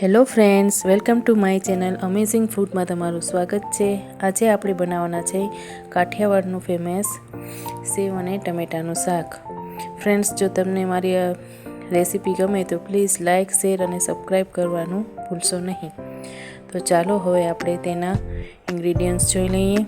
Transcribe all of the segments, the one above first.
Hello friends, welcome to my channel amazing ફૂડમાં તમારું સ્વાગત છે। આજે આપણે બનાવવાના છે કાઠિયાવાડનું ફેમસ સેવ અને ટમેટાનું શાક। ફ્રેન્ડ્સ, જો તમને મારી આ રેસીપી ગમે તો પ્લીઝ લાઇક, શેર અને સબસ્ક્રાઈબ કરવાનું ભૂલશો નહીં। તો ચાલો હવે આપણે તેના ઇન્ગ્રીડિયન્ટ્સ જોઈ લઈએ।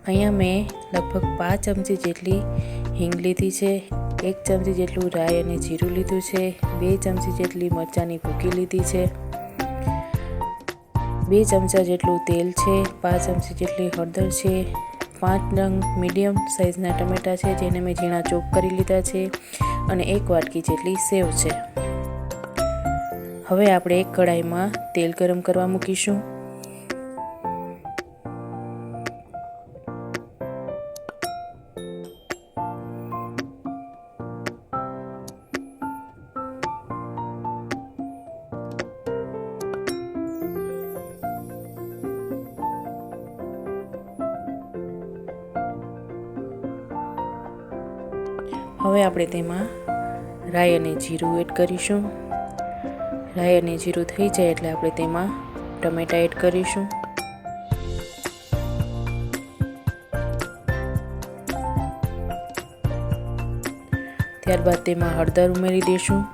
અહીંયા મેં લગભગ 5 ચમચી જેટલી હિંગ લીધી છે, 1 ચમચી જેટલું રાઈ અને જીરું લીધું છે, 2 ચમચી જેટલી મરચાંની ભૂકી લીધી છે, 2 ચમચા જેટલું તેલ છે, 5 ચમચી જેટલી હળદર છે, 5 નંગ મીડિયમ સાઇઝના ટમેટા છે જેને મેં ઝીણા ચોપ કરી લીધા છે અને 1 વાટકી જેટલી સેવ છે। હવે આપણે એક કઢાઈમાં તેલ ગરમ કરવા મૂકીશું। હવે આપણે તેમાં રાઈ અને જીરું એડ કરીશું। રાઈ અને જીરું થઈ જાય એટલે આપણે તેમાં ટમેટા એડ કરીશું। ત્યારબાદ તેમાં હળદર ઉમેરી દઈશું।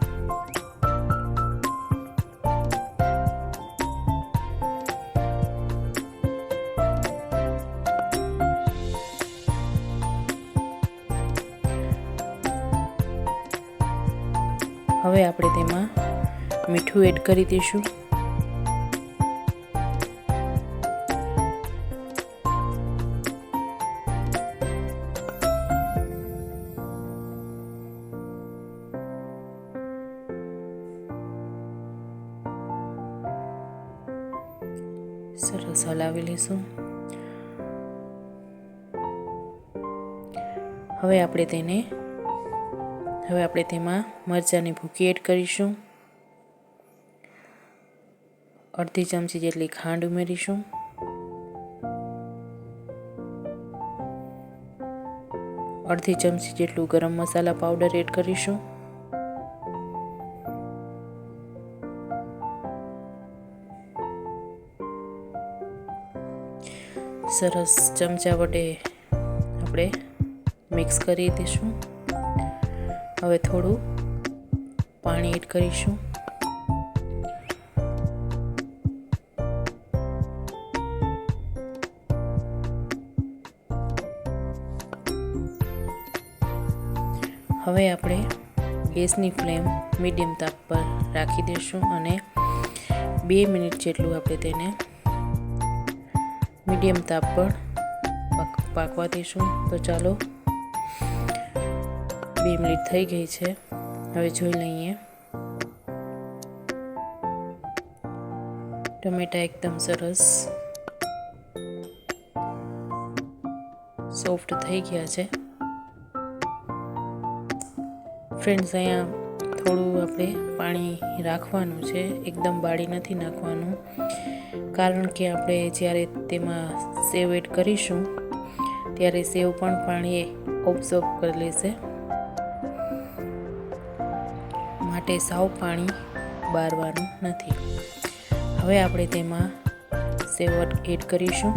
હવે આપણે તેમાં મીઠું એડ કરી દઈશું। સરસ હલાવી લઈશું। હવે આપણે તેમાં મરચાંની ભૂકી એડ કરીશું। અડધી ચમચી જેટલી ખાંડ ઉમેરીશું। અડધી ચમચી જેટલું ગરમ મસાલા પાવડર એડ કરીશું। સરસ ચમચા વડે આપણે મિક્સ કરી દઈશું। હવે થોડું પાણી એડ કરીશું। હવે આપણે ગેસની ફ્લેમ મીડિયમ તાપ પર રાખી દઈશું અને 2 મિનિટ જેટલું આપણે તેને મીડિયમ તાપ પર પાકવા દઈશું। તો ચાલો 2 મિનિટ થઈ ગઈ છે, હવે જોઈ લઈએ। ટમેટા એકદમ સરસ સોફ્ટ થઈ ગયા છે। ફ્રેન્ડ્સ, અહીંયા થોડું આપણે પાણી રાખવાનું છે, એકદમ બાળી નથી નાખવાનું, કારણ કે આપણે જ્યારે તેમાં સેવ એડ કરીશું ત્યારે સેવ પણ પાણી ઓબ્ઝર્વ કરી લેશે, માટે સાવ પાણી બાળવાનું નથી। હવે આપણે તેમાં સેવ એડ કરીશું।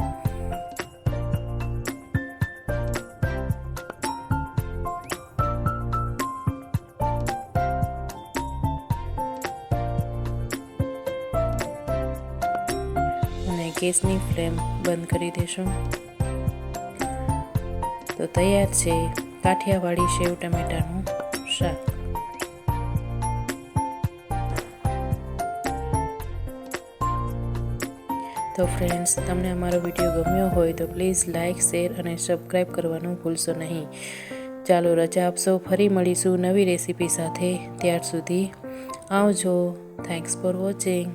અને ગેસની ફ્લેમ બંધ કરી દઈશું। તો તૈયાર છે કાઠિયાવાડી સેવ ટમેટાનું શાક। તો ફ્રેન્ડ્સ, તમને અમારો વિડીયો ગમ્યો હોય તો પ્લીઝ લાઇક, શેર અને સબસ્ક્રાઈબ કરવાનું ભૂલશો નહીં। ચાલો રજા આપશો, ફરી મળીશું નવી રેસીપી સાથે। ત્યાર સુધી આવજો। Thanks for watching.